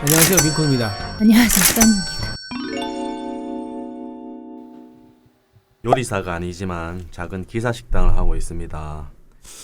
안녕하세요, 민콩입니다. 안녕하세요, 써니입니다. 요리사가 아니지만 작은 기사식당을 하고 있습니다.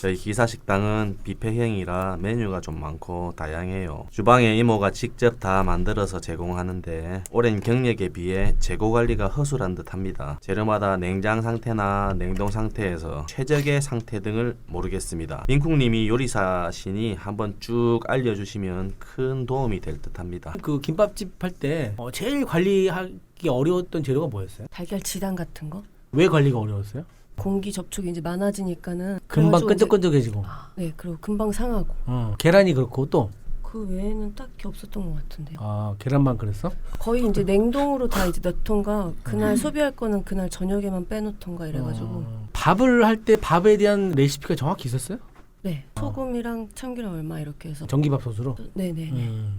저희 기사식당은 뷔페형이라 메뉴가 좀 많고 다양해요. 주방에 이모가 직접 다 만들어서 제공하는데 오랜 경력에 비해 재고 관리가 허술한 듯합니다. 재료마다 냉장 상태나 냉동 상태에서 최적의 상태 등을 모르겠습니다. 민쿵님이 요리사시니 한번 쭉 알려주시면 큰 도움이 될 듯합니다. 그 김밥집 할 때 제일 관리하기 어려웠던 재료가 뭐였어요? 달걀 지단 같은 거? 왜 관리가 어려웠어요? 공기 접촉이 이제 많아지니까는 금방 그래가지고 이제- 끈적끈적해지고. 네, 그리고 금방 상하고. 계란이 그렇고 또. 그 외에는 딱히 없었던 것 같은데. 계란만 그랬어? 거의 이제 냉동으로 다 이제 넣던가 그날 소비할 거는 그날 저녁에만 빼놓던가 이래가지고. 밥을 할 때 밥에 대한 레시피가 정확히 있었어요? 네, 소금이랑 참기름 얼마 이렇게 해서. 전기밥솥으로? 네네.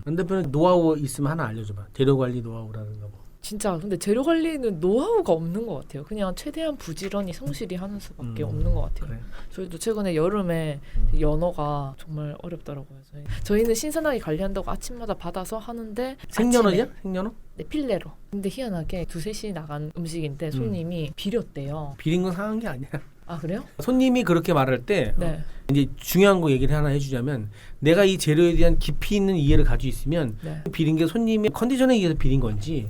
안 대표는 노하우 있으면 하나 알려줘봐. 재료 관리 노하우라든가 뭐. 진짜 근데 재료 관리는 노하우가 없는 것 같아요. 그냥 최대한 부지런히 성실히 하는 수밖에 없는 것 같아요. 그래. 저희도 최근에 여름에 연어가 정말 어렵더라고요. 저희는 신선하게 관리한다고 아침마다 받아서 하는데 생연어냐? 아침에, 생연어? 네, 필레로. 근데 희한하게 2-3시 나간 음식인데 손님이 비렸대요. 비린 건 상한 게 아니야. 아 그래요? 손님이 그렇게 말할 때 네. 이제 중요한 거 얘기를 하나 해주자면 내가 이 재료에 대한 깊이 있는 이해를 가지고 있으면 네. 비린 게 손님의 컨디션에 의해서 비린 건지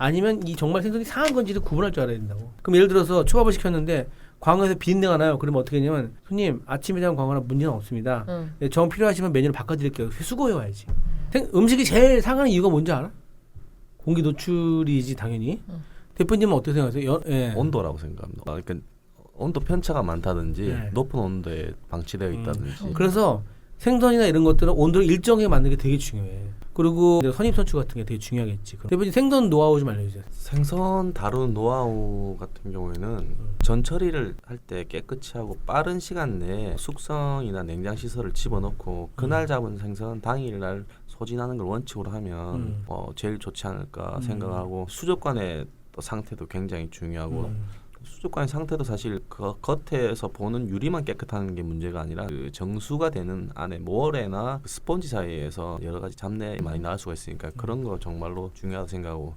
아니면 이 정말 생선이 상한 건지를 구분할 줄 알아야 된다고. 그럼 예를 들어서 초밥을 시켰는데 광어에서 비린내가 나요. 그러면 어떻게 했냐면 손님 아침에 대한 광어는 문제는 없습니다. 네, 정 필요하시면 메뉴를 바꿔드릴게요. 수고해와야지. 음식이 제일 상하는 이유가 뭔지 알아? 공기 노출이지 당연히. 대표님은 어떻게 생각하세요? 예. 온도라고 생각합니다. 그러니까 온도 편차가 많다든지 네. 높은 온도에 방치되어 있다든지 그래서 생선이나 이런 것들은 온도를 일정하게 만드는 게 되게 중요해. 그리고 선입선출 같은 게 되게 중요하겠지. 대표님 생선 노하우 좀 알려주세요. 생선 다루는 노하우 같은 경우에는 전 처리를 할 때 깨끗이 하고 빠른 시간 내에 숙성이나 냉장 시설을 집어넣고 그날 잡은 생선 당일날 소진하는 걸 원칙으로 하면 제일 좋지 않을까 생각하고 수족관의 또 상태도 굉장히 중요하고 수족관의 상태도 사실 그 겉에서 보는 유리만 깨끗한 게 문제가 아니라 그 정수가 되는 안에 모래나 그 스펀지 사이에서 여러 가지 잡내 많이 나올 수가 있으니까 그런 거 정말로 중요하다고 생각하고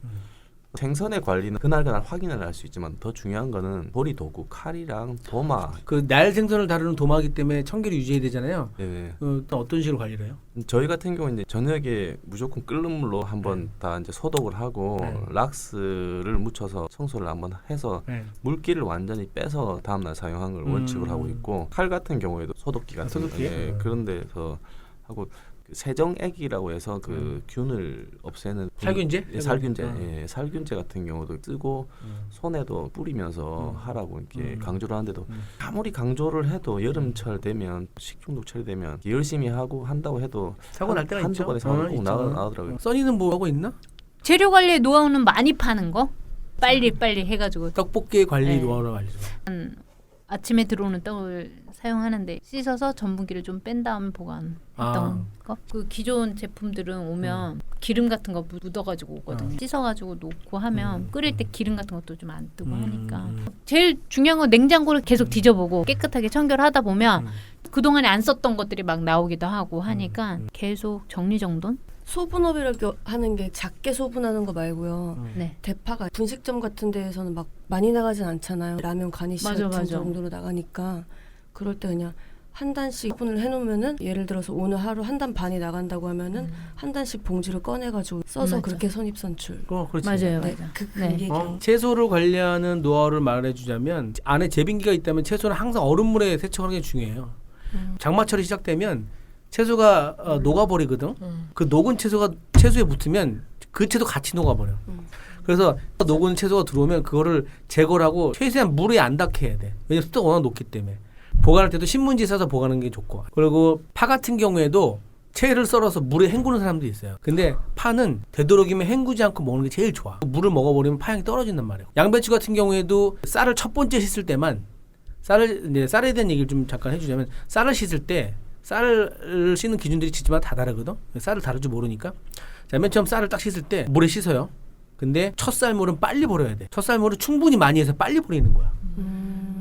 생선의 관리는 그날 확인을 할 수 있지만 더 중요한 거는 조리 도구 칼이랑 도마. 그 날 생선을 다루는 도마기 때문에 청결이 유지해야 되잖아요. 네. 어떤 식으로 관리를 해요? 저희 같은 경우는 이제 저녁에 무조건 끓는 물로 한번 다 이제 소독을 하고 락스를 묻혀서 청소를 한번 해서 물기를 완전히 빼서 다음날 사용하는 걸 원칙으로 하고 있고 칼 같은 경우에도 소독기 같은 소독기? 그런 데서 하고 그 세정액이라고 해서 그 균을 없애는 살균제? 살균제 살균제 같은 경우도 쓰고 손에도 뿌리면서 하라고 이렇게 강조를 하는데도 아무리 강조를 해도 여름철 되면 식중독 처리되면 열심히 하고 한다고 해도 사고 날 때가 한두 있죠. 번에 사고 꼭 있죠. 나오더라고요. 써니는 뭐 하고 있나? 재료 관리 노하우는 많이 파는 거? 빨리 해가지고 떡볶이 관리 네. 노하우를 알려줘. 아침에 들어오는 떡을 사용하는데 씻어서 전분기를 좀 뺀 다음에 보관했던 거. 그 기존 제품들은 오면 기름 같은 거 묻어가지고 오거든요. 씻어가지고 놓고 하면 끓일 때 기름 같은 것도 좀 안 뜨고 하니까. 제일 중요한 건 냉장고를 계속 뒤져보고 깨끗하게 청결하다 보면 그동안에 안 썼던 것들이 막 나오기도 하고 하니까 계속 정리정돈? 소분업이라고 하는 게 작게 소분하는 거 말고요. 네. 대파가 분식점 같은 데에서는 막 많이 나가진 않잖아요. 라면 가니쉬 맞아, 같은 맞아. 정도로 나가니까 그럴 때 그냥 한 단씩 소분을 해놓으면은 예를 들어서 오늘 하루 한 단 반이 나간다고 하면은 한 단씩 봉지를 꺼내가지고 써서 맞아. 그렇게 선입선출. 그렇지. 맞아요. 네, 맞아. 그 네. 얘기. 채소를 관리하는 노하우를 말해주자면 안에 재빙기가 있다면 채소는 항상 얼음물에 세척하는 게 중요해요. 장마철이 시작되면 채소가 녹아버리거든. 그 녹은 채소가 채소에 붙으면 그 채소 같이 녹아버려. 그래서 녹은 채소가 들어오면 그거를 제거를 하고 최대한 물에 안 닿게 해야 돼. 왜냐면 습도가 워낙 높기 때문에. 보관할 때도 신문지에 싸서 보관하는 게 좋고. 그리고 파 같은 경우에도 채를 썰어서 물에 헹구는 사람들이 있어요. 근데 파는 되도록이면 헹구지 않고 먹는 게 제일 좋아. 물을 먹어버리면 파향이 떨어진단 말이에요. 양배추 같은 경우에도 쌀을 첫 번째 씻을 때만 쌀에 대한 얘기를 좀 잠깐 해주자면 쌀을 씻을 때 쌀을 씻는 기준들이 집마다 다 다르거든. 쌀을 다룰 줄 모르니까. 자, 맨 처음 쌀을 딱 씻을 때 물에 씻어요. 근데 첫 쌀물은 빨리 버려야 돼. 첫 쌀물은 충분히 많이 해서 빨리 버리는 거야.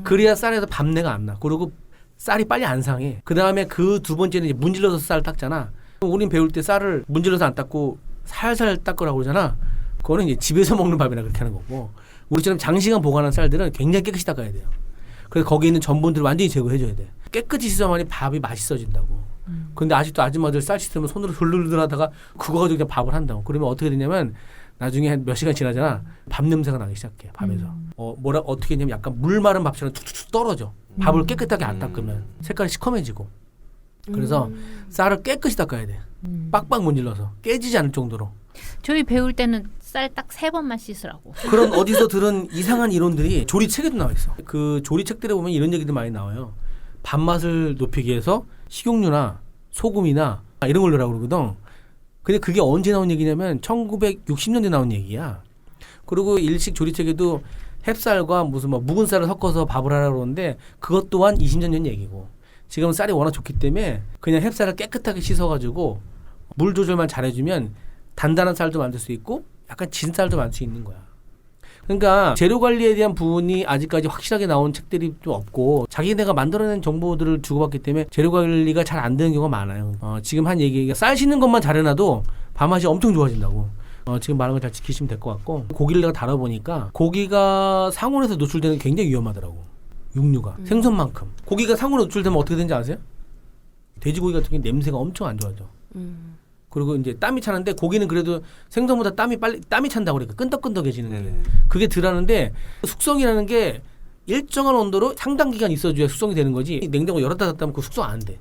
그래야 쌀에서 밥내가 안 나. 그리고 쌀이 빨리 안 상해. 그 다음에 그 두 번째는 이제 문질러서 쌀을 닦잖아. 우린 배울 때 쌀을 문질러서 안 닦고 살살 닦으라고 그러잖아. 그거는 이제 집에서 먹는 밥이나 그렇게 하는 거고 우리처럼 장시간 보관한 쌀들은 굉장히 깨끗이 닦아야 돼요. 그래서 거기에 있는 전분들을 완전히 제거해줘야 돼. 깨끗이 씻어야만이 밥이 맛있어진다고. 근데 아직도 아줌마들 쌀 씻으면 손으로 훌훌훌 하다가 그거 가지고 그냥 밥을 한다고. 그러면 어떻게 되냐면 나중에 한 몇 시간 지나잖아. 밥 냄새가 나기 시작해. 밥에서. 어떻게 했냐면 약간 물 마른 밥처럼 툭툭툭 떨어져. 밥을 깨끗하게 안 닦으면 색깔이 시커매지고. 그래서 쌀을 깨끗이 닦아야 돼. 빡빡 문질러서 깨지지 않을 정도로. 저희 배울 때는 쌀 딱 3번만 씻으라고. 그런 어디서 들은 이상한 이론들이 조리책에도 나와 있어. 그 조리책들에 보면 이런 얘기도 많이 나와요. 밥맛을 높이기 위해서 식용유나 소금이나 이런 걸 넣으라고 그러거든. 근데 그게 언제 나온 얘기냐면 1960년대 나온 얘기야. 그리고 일식 조리책에도 햅쌀과 무슨 뭐 묵은 쌀을 섞어서 밥을 하라고 그러는데 그것 또한 20년 전 얘기고. 지금은 쌀이 워낙 좋기 때문에 그냥 햅쌀을 깨끗하게 씻어가지고 물 조절만 잘해주면 단단한 쌀도 만들 수 있고 약간 진 쌀도 만들 수 있는 거야. 그러니까 재료 관리에 대한 부분이 아직까지 확실하게 나온 책들이 좀 없고 자기네가 만들어낸 정보들을 주고받기 때문에 재료 관리가 잘 안 되는 경우가 많아요. 지금 한 얘기가 쌀 씻는 것만 잘해놔도 밥맛이 엄청 좋아진다고. 지금 말한 걸 잘 지키시면 될 것 같고 고기를 내가 다뤄보니까 고기가 상온에서 노출되는 게 굉장히 위험하더라고. 육류가 생선만큼 고기가 상온에 노출되면 어떻게 되는지 아세요? 돼지고기 같은 경우 냄새가 엄청 안 좋아져. 그리고 이제 땀이 차는데 고기는 그래도 생선보다 땀이 찬다고 그러니까 끈덕끈덕해지는 게 그게 덜하는데 숙성이라는 게 일정한 온도로 상당 기간 있어줘야 숙성이 되는 거지 냉장고 열었다 닫다 하면 그 숙성 안 돼.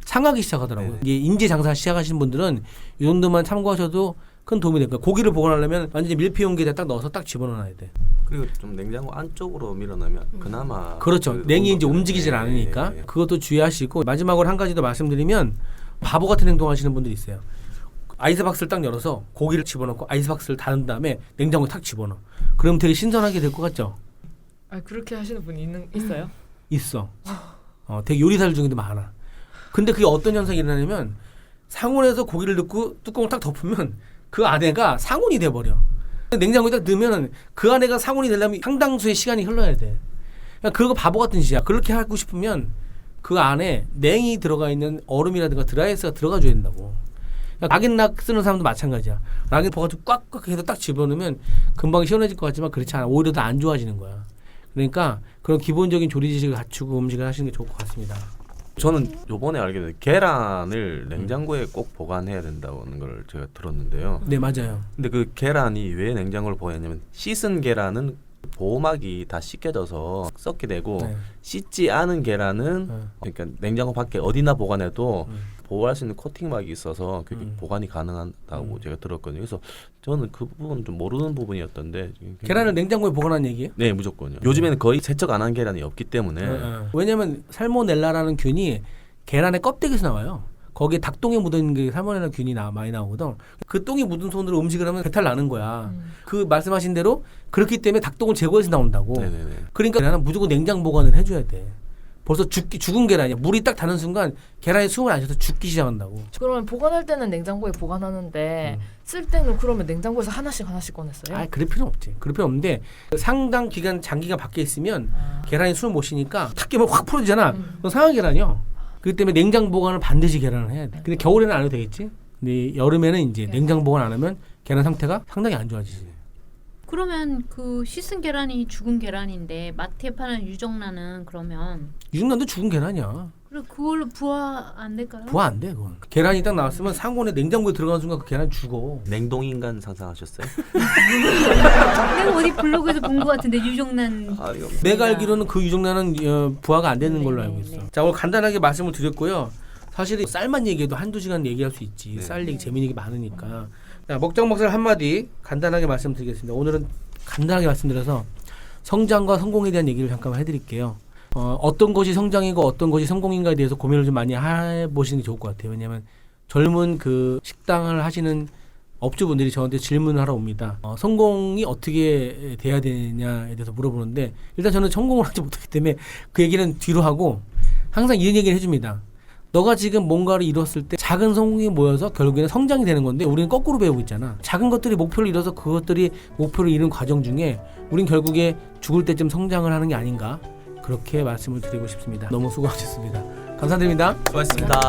상하기 시작하더라고요. 이제 인제 장사 시작하시는 분들은 이 정도만 참고하셔도 큰 도움이 될 거예요. 고기를 보관하려면 완전히 밀폐 용기에다 딱 넣어서 딱 집어넣어야 돼. 그리고 좀 냉장고 안쪽으로 밀어넣으면 그나마 그렇죠. 냉이 이제 움직이질 않으니까 그것도 주의하시고 마지막으로 한 가지 더 말씀드리면 바보 같은 행동하시는 분들이 있어요. 아이스박스를 딱 열어서 고기를 집어넣고 아이스박스를 닫은 다음에 냉장고에 탁 집어넣어. 그럼 되게 신선하게 될 것 같죠? 아 그렇게 하시는 분이 있어요? 있어. 되게 요리사들 중에도 많아. 근데 그게 어떤 현상이 일어나냐면 상온에서 고기를 넣고 뚜껑을 딱 덮으면 그 안에가 상온이 돼버려. 냉장고에 딱 넣으면 그 안에가 상온이 되려면 상당수의 시간이 흘러야 돼. 그러니까 그거 바보 같은 짓이야. 그렇게 하고 싶으면 그 안에 냉이 들어가 있는 얼음이라든가 드라이아이스가 들어가줘야 된다고. 락앤락 쓰는 사람도 마찬가지야. 락앤 버가지고 꽉꽉 해서 딱 집어넣으면 금방 시원해질 것 같지만 그렇지 않아. 오히려 더 안 좋아지는 거야. 그러니까 그런 기본적인 조리 지식을 갖추고 음식을 하시는 게 좋을 것 같습니다. 저는 요번에 알게 된 계란을 냉장고에 꼭 보관해야 된다는 걸 제가 들었는데요. 네, 맞아요. 근데 그 계란이 왜 냉장고를 보관했냐면 씻은 계란은 보호막이 다 씻겨져서 썩게 되고 씻지 않은 계란은 그러니까 냉장고 밖에 어디나 보관해도 보호할 수 있는 코팅막이 있어서 그게 보관이 가능하다고 제가 들었거든요. 그래서 저는 그 부분은 좀 모르는 부분이었던데 계란을 냉장고에 보관하는 얘기예요? 네, 무조건요. 요즘에는 거의 세척 안 한 계란이 없기 때문에 왜냐하면 살모넬라라는 균이 계란의 껍데기에서 나와요. 거기에 닭똥에 묻은 게 살모넬라 균이 많이 나오거든. 그 똥이 묻은 손으로 음식을 하면 배탈 나는 거야. 그 말씀하신 대로 그렇기 때문에 닭똥을 제거해서 나온다고. 네네네. 그러니까 계란은 무조건 냉장 보관을 해줘야 돼. 벌써 죽은 계란이야. 물이 딱 닿는 순간 계란이 숨을 안 쉬어서 죽기 시작한다고. 그러면 보관할 때는 냉장고에 보관하는데 쓸 때는 그러면 냉장고에서 하나씩 꺼냈어요? 아, 그럴 필요 없지. 그럴 필요 없는데 상당 기간 장기간 밖에 있으면 계란이 숨을 못 쉬니까 탁 깨면 확 풀어지잖아. 그건 상한 계란이요. 그렇기 때문에 냉장 보관을 반드시 계란을 해야 돼. 근데 겨울에는 안 해도 되겠지. 근데 여름에는 이제 냉장 보관 안 하면 계란 상태가 상당히 안 좋아지지. 그러면 그 씻은 계란이 죽은 계란인데 마트에 파는 유정란은 그러면 유정란도 죽은 계란이야. 그래 그걸로 부화 안 될까요? 부화 안 돼, 그건. 계란이 딱 나왔으면 상온에 냉장고에 들어가는 순간 그 계란 죽어. 냉동인간 상상하셨어요? 내가 어디 블로그에서 본 것 같은데 유정란. 내가 알기로는 그 유정란은 부화가 안 되는 걸로 알고 있어. 자, 오늘 간단하게 말씀을 드렸고요. 사실 쌀만 얘기해도 한두 시간 얘기할 수 있지. 쌀 얘기 재미있는 게 많으니까. 자, 먹장먹살 한마디 간단하게 말씀드리겠습니다. 오늘은 간단하게 말씀드려서 성장과 성공에 대한 얘기를 잠깐 해드릴게요. 어떤 것이 성장이고 어떤 것이 성공인가에 대해서 고민을 좀 많이 해보시는 게 좋을 것 같아요. 왜냐하면 젊은 그 식당을 하시는 업주분들이 저한테 질문을 하러 옵니다. 성공이 어떻게 돼야 되냐에 대해서 물어보는데 일단 저는 성공을 하지 못하기 때문에 그 얘기는 뒤로 하고 항상 이런 얘기를 해줍니다. 너가 지금 뭔가를 이뤘을 때 작은 성공이 모여서 결국에는 성장이 되는 건데 우리는 거꾸로 배우고 있잖아. 작은 것들이 목표를 이뤄서 그것들이 목표를 이룬 과정 중에 우린 결국에 죽을 때쯤 성장을 하는 게 아닌가 그렇게 말씀을 드리고 싶습니다. 너무 수고하셨습니다. 감사드립니다. 수고하셨습니다.